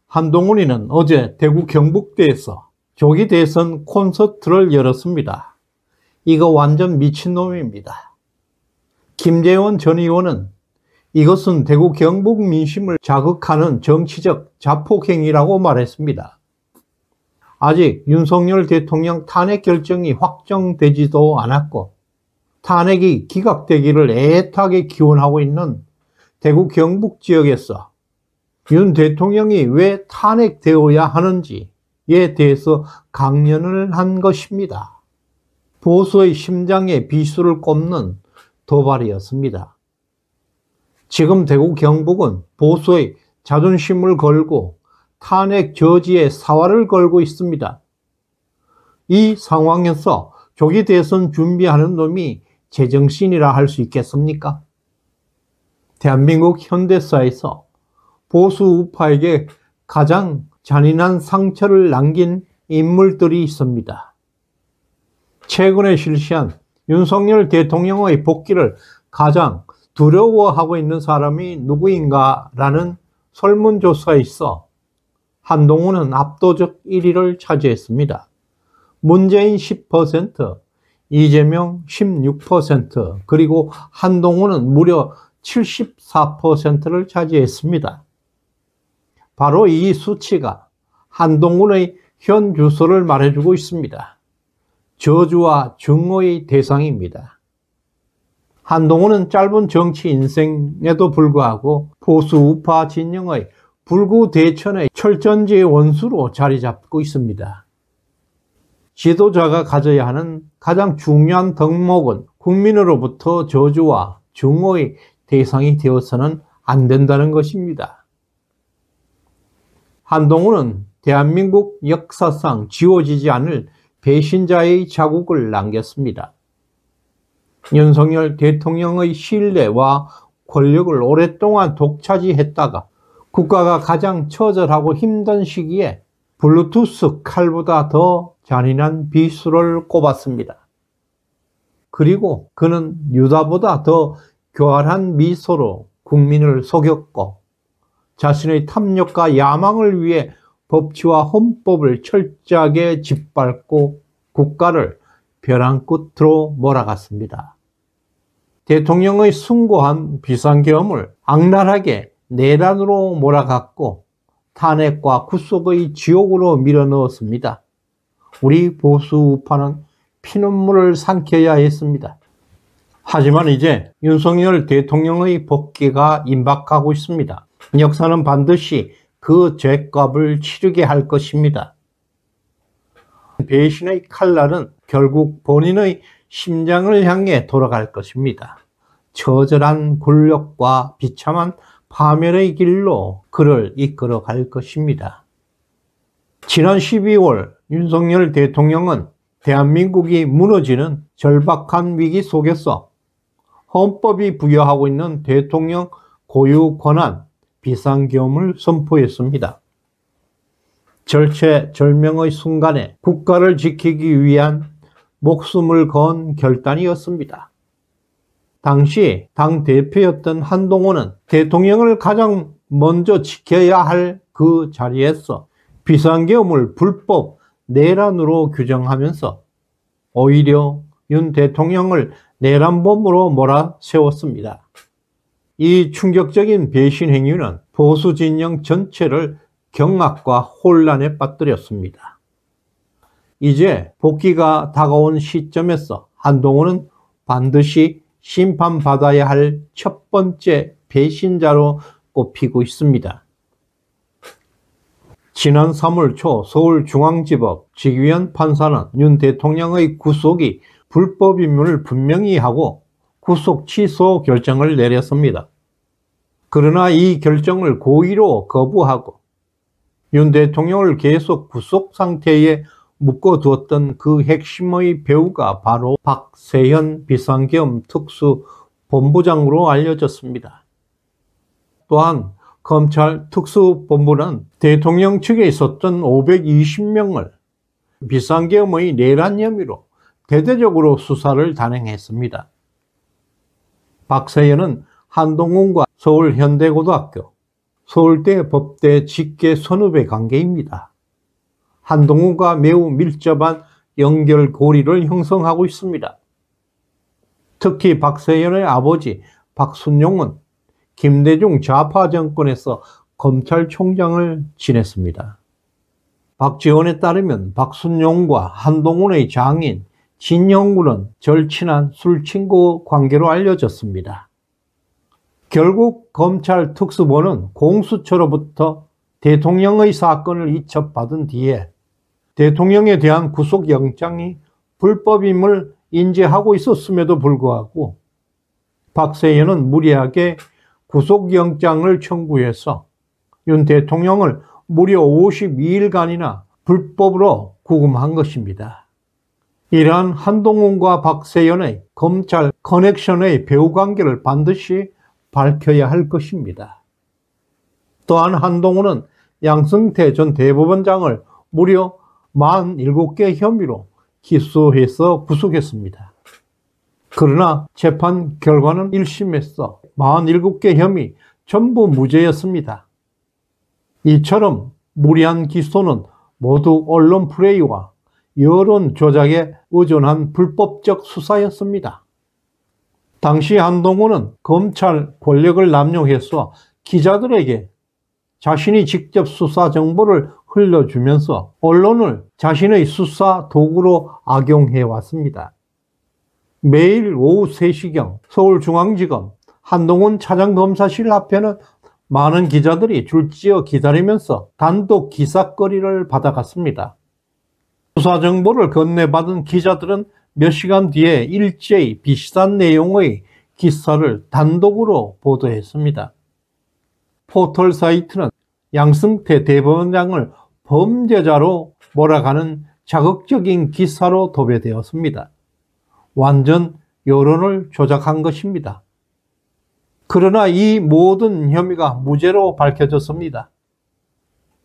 한동훈이는 어제 대구 경북대에서 조기 대선 콘서트를 열었습니다. 이거 완전 미친놈입니다. 김재원 전 의원은 이것은 대구 경북 민심을 자극하는 정치적 자폭행위라고 말했습니다. 아직 윤석열 대통령 탄핵 결정이 확정되지도 않았고 탄핵이 기각되기를 애타게 기원하고 있는 대구 경북 지역에서 윤 대통령이 왜 탄핵되어야 하는지에 대해서 강연을 한 것입니다. 보수의 심장에 비수를 꼽는 도발이었습니다. 지금 대구 경북은 보수의 자존심을 걸고 탄핵 저지의 사활을 걸고 있습니다. 이 상황에서 조기 대선 준비하는 놈이 제정신이라 할 수 있겠습니까? 대한민국 현대사에서 보수 우파에게 가장 잔인한 상처를 남긴 인물들이 있습니다. 최근에 실시한 윤석열 대통령의 복귀를 가장 두려워하고 있는 사람이 누구인가라는 설문조사에 있어 한동훈은 압도적 1위를 차지했습니다. 문재인 10%, 이재명 16%, 그리고 한동훈은 무려 74%를 차지했습니다. 바로 이 수치가 한동훈의 현 주소를 말해주고 있습니다. 저주와 증오의 대상입니다. 한동훈은 짧은 정치 인생에도 불구하고 보수 우파 진영의 불구대천의 철전지의 원수로 자리 잡고 있습니다. 지도자가 가져야 하는 가장 중요한 덕목은 국민으로부터 저주와 증오의 대상이 되어서는 안 된다는 것입니다. 한동훈은 대한민국 역사상 지워지지 않을 배신자의 자국을 남겼습니다. 윤석열 대통령의 신뢰와 권력을 오랫동안 독차지했다가 국가가 가장 처절하고 힘든 시기에 블루투스 칼보다 더 잔인한 비수를 꼽았습니다. 그리고 그는 유다보다 더 교활한 미소로 국민을 속였고 자신의 탐욕과 야망을 위해 법치와 헌법을 철저하게 짓밟고 국가를 벼랑 끝으로 몰아갔습니다. 대통령의 숭고한 비상계엄을 악랄하게 내란으로 몰아갔고 탄핵과 구속의 지옥으로 밀어넣었습니다. 우리 보수 우파는 피눈물을 삼켜야 했습니다. 하지만 이제 윤석열 대통령의 복귀가 임박하고 있습니다. 역사는 반드시 그 죄값을 치르게 할 것입니다. 배신의 칼날은 결국 본인의 심장을 향해 돌아갈 것입니다. 처절한 굴욕과 비참한 파멸의 길로 그를 이끌어 갈 것입니다. 지난 12월 윤석열 대통령은 대한민국이 무너지는 절박한 위기 속에서 헌법이 부여하고 있는 대통령 고유 권한 비상계엄을 선포했습니다. 절체절명의 순간에 국가를 지키기 위한 목숨을 건 결단이었습니다. 당시 당대표였던 한동훈은 대통령을 가장 먼저 지켜야 할 그 자리에서 비상계엄을 불법 내란으로 규정하면서 오히려 윤 대통령을 내란범으로 몰아세웠습니다. 이 충격적인 배신 행위는 보수 진영 전체를 경악과 혼란에 빠뜨렸습니다. 이제 복귀가 다가온 시점에서 한동훈은 반드시 심판받아야 할 첫 번째 배신자로 꼽히고 있습니다. 지난 3월 초 서울중앙지법 직위원 판사는 윤 대통령의 구속이 불법임을 분명히 하고 구속 취소 결정을 내렸습니다. 그러나 이 결정을 고의로 거부하고 윤 대통령을 계속 구속 상태에 묶어두었던 그 핵심의 배우가 바로 박세현 비상계엄 특수본부장으로 알려졌습니다. 또한 검찰 특수본부는 대통령 측에 있었던 520명을 비상계엄의 내란 혐의로 대대적으로 수사를 단행했습니다. 박세현은 한동훈과 서울현대고등학교, 서울대 법대 직계 선후배 관계입니다. 한동훈과 매우 밀접한 연결고리를 형성하고 있습니다. 특히 박세연의 아버지 박순용은 김대중 좌파 정권에서 검찰총장을 지냈습니다. 박지원에 따르면 박순용과 한동훈의 장인 진영구는 절친한 술친구 관계로 알려졌습니다. 결국 검찰 특수본은 공수처로부터 대통령의 사건을 이첩받은 뒤에 대통령에 대한 구속영장이 불법임을 인지하고 있었음에도 불구하고 박세연은 무리하게 구속영장을 청구해서 윤 대통령을 무려 52일간이나 불법으로 구금한 것입니다. 이러한 한동훈과 박세연의 검찰 커넥션의 배후관계를 반드시 밝혀야 할 것입니다. 또한 한동훈은 양승태 전 대법원장을 무려 47개 혐의로 기소해서 구속했습니다. 그러나 재판 결과는 1심에서 47개 혐의 전부 무죄였습니다. 이처럼 무리한 기소는 모두 언론 플레이와 여론 조작에 의존한 불법적 수사였습니다. 당시 한동훈은 검찰 권력을 남용해서 기자들에게 자신이 직접 수사 정보를 흘려주면서 언론을 자신의 수사 도구로 악용해 왔습니다. 매일 오후 3시경 서울중앙지검 한동훈 차장검사실 앞에는 많은 기자들이 줄지어 기다리면서 단독 기사거리를 받아갔습니다. 수사 정보를 건네받은 기자들은 몇 시간 뒤에 일제히 비슷한 내용의 기사를 단독으로 보도했습니다. 포털 사이트는 양승태 대법원장을 범죄자로 몰아가는 자극적인 기사로 도배되었습니다. 완전 여론을 조작한 것입니다. 그러나 이 모든 혐의가 무죄로 밝혀졌습니다.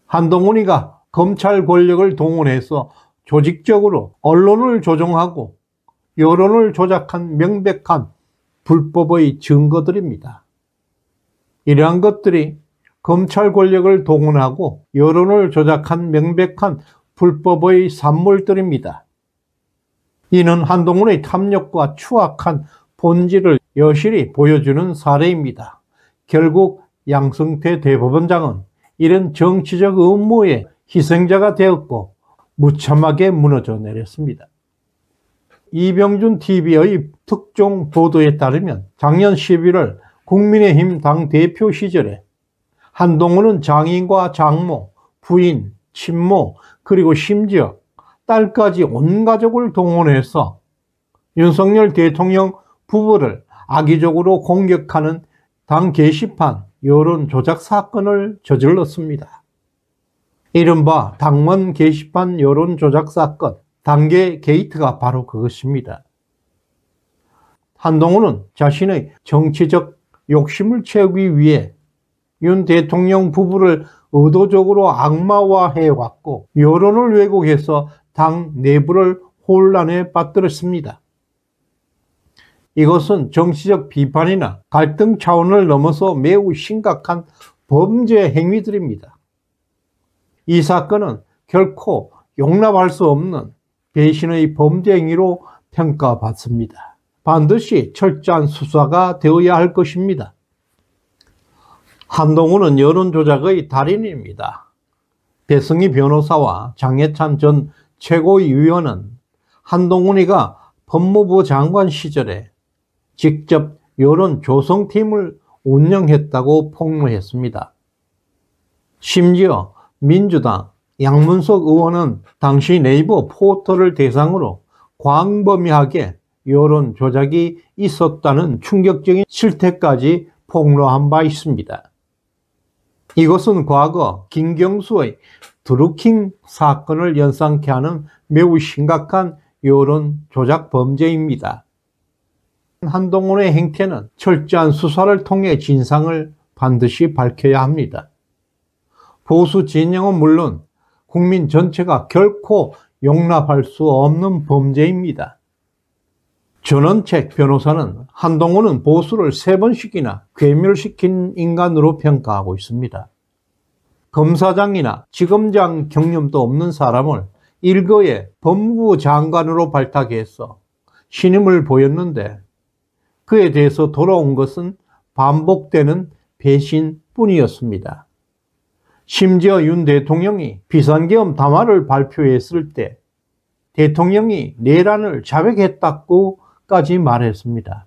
한동훈이가 검찰 권력을 동원해서 조직적으로 언론을 조종하고 여론을 조작한 명백한 불법의 증거들입니다. 이러한 것들이 검찰 권력을 동원하고 여론을 조작한 명백한 불법의 산물들입니다. 이는 한동훈의 탐욕과 추악한 본질을 여실히 보여주는 사례입니다. 결국 양승태 대법원장은 이런 정치적 음모의 희생자가 되었고 무참하게 무너져 내렸습니다. 이병준 TV의 특종 보도에 따르면 작년 11월 국민의힘 당대표 시절에 한동훈은 장인과 장모, 부인, 친모, 그리고 심지어 딸까지 온 가족을 동원해서 윤석열 대통령 부부를 악의적으로 공격하는 당 게시판 여론 조작 사건을 저질렀습니다. 이른바 당원 게시판 여론 조작 사건, 당계 게이트가 바로 그것입니다. 한동훈은 자신의 정치적 욕심을 채우기 위해 윤 대통령 부부를 의도적으로 악마화해왔고 여론을 왜곡해서 당 내부를 혼란에 빠뜨렸습니다. 이것은 정치적 비판이나 갈등 차원을 넘어서 매우 심각한 범죄 행위들입니다. 이 사건은 결코 용납할 수 없는 배신의 범죄 행위로 평가받습니다. 반드시 철저한 수사가 되어야 할 것입니다. 한동훈은 여론 조작의 달인입니다. 배승희 변호사와 장해찬 전 최고위원은 한동훈이가 법무부 장관 시절에 직접 여론 조성팀을 운영했다고 폭로했습니다. 심지어 민주당 양문석 의원은 당시 네이버 포털을 대상으로 광범위하게 여론 조작이 있었다는 충격적인 실태까지 폭로한 바 있습니다. 이것은 과거 김경수의 드루킹 사건을 연상케 하는 매우 심각한 여론 조작 범죄입니다. 한동훈의 행태는 철저한 수사를 통해 진상을 반드시 밝혀야 합니다. 보수 진영은 물론 국민 전체가 결코 용납할 수 없는 범죄입니다. 전원책 변호사는 한동훈은 보수를 3번씩이나 괴멸시킨 인간으로 평가하고 있습니다. 검사장이나 지검장 경력도 없는 사람을 일거에 법무부 장관으로 발탁해서 신임을 보였는데 그에 대해서 돌아온 것은 반복되는 배신뿐이었습니다. 심지어 윤 대통령이 비상계엄 담화를 발표했을 때 대통령이 내란을 자백했다고까지 말했습니다.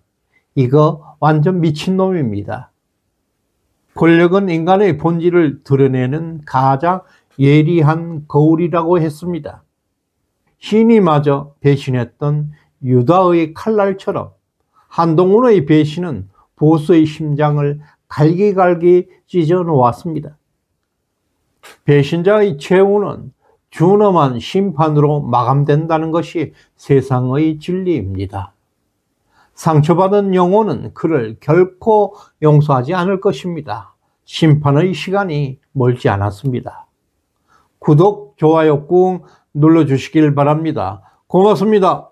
이거 완전 미친놈입니다. 권력은 인간의 본질을 드러내는 가장 예리한 거울이라고 했습니다. 신이마저 배신했던 유다의 칼날처럼 한동훈의 배신은 보수의 심장을 갈기갈기 찢어 놓았습니다. 배신자의 최후는 준엄한 심판으로 마감된다는 것이 세상의 진리입니다. 상처받은 영혼은 그를 결코 용서하지 않을 것입니다. 심판의 시간이 멀지 않았습니다. 구독, 좋아요 꾹 눌러주시길 바랍니다. 고맙습니다.